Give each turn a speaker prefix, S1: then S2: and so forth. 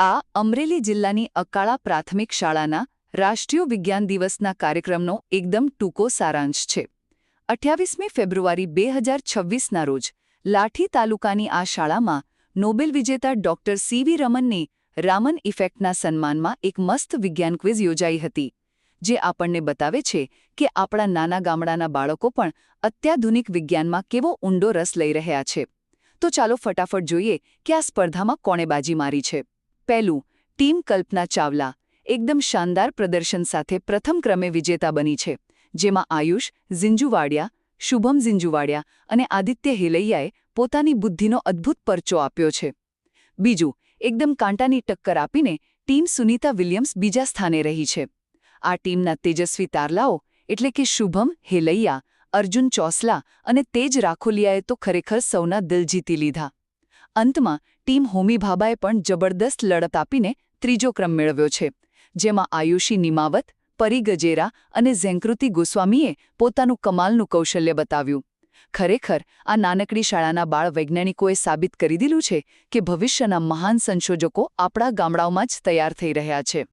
S1: આ અમરેલી જિલ્લાની અકાળા પ્રાથમિક શાળાના રાષ્ટ્રીય વિજ્ઞાન દિવસના કાર્યક્રમનો એકદમ ટૂંકો સારાંશ છે. 28મી ફેબ્રુઆરી 2026ના રોજ લાઠી તાલુકાની આ શાળામાં નોબેલ વિજેતા ડોક્ટર સીવી રમનની રામન ઇફેક્ટના સન્માનમાં એક મસ્ત વિજ્ઞાન ક્વિઝ યોજાઈ હતી, જે આપણને બતાવે છે કે આપણા નાના ગામડાના બાળકો પણ અત્યાધુનિક વિજ્ઞાનમાં કેવો ઊંડો રસ લઈ રહ્યા છે. તો ચાલો ફટાફટ જોઈએ કે આ સ્પર્ધામાં કોણે બાજી મારી છે. પહેલું, ટીમ કલ્પના ચાવલા એકદમ શાનદાર પ્રદર્શન સાથે પ્રથમ ક્રમે વિજેતા બની છે, જેમાં આયુષ ઝિંઝુવાડિયા, શુભમ ઝિંઝુવાડિયા અને આદિત્ય હેલૈયાએ પોતાની બુદ્ધિનો અદ્ભુત પરચો આપ્યો છે. બીજું, એકદમ કાંટાની ટક્કર આપીને ટીમ સુનીતા વિલિયમ્સ બીજા સ્થાને રહી છે. આ ટીમના તેજસ્વી તારલાઓ એટલે કે શુભમ હેલૈયા, અર્જુન ચોસલા અને તેજ રાખોલિયાએ તો ખરેખર સૌના દિલ જીતી લીધા. અંતમાં ટીમ હોમી ભાભાએ પણ જબરદસ્ત લડત આપીને ત્રીજો ક્રમ મેળવ્યો છે, જેમાં આયુષી નિમાવત, પરી ગજેરા અને ઝેંકૃતિ ગોસ્વામીએ પોતાનું કમાલનું કૌશલ્ય બતાવ્યું. ખરેખર આ નાનકડી શાળાના બાળ વૈજ્ઞાનિકોએ સાબિત કરી દીધું છે કે ભવિષ્યના મહાન સંશોધકો આપણા ગામડાઓમાં જ તૈયાર થઈ રહ્યા છે.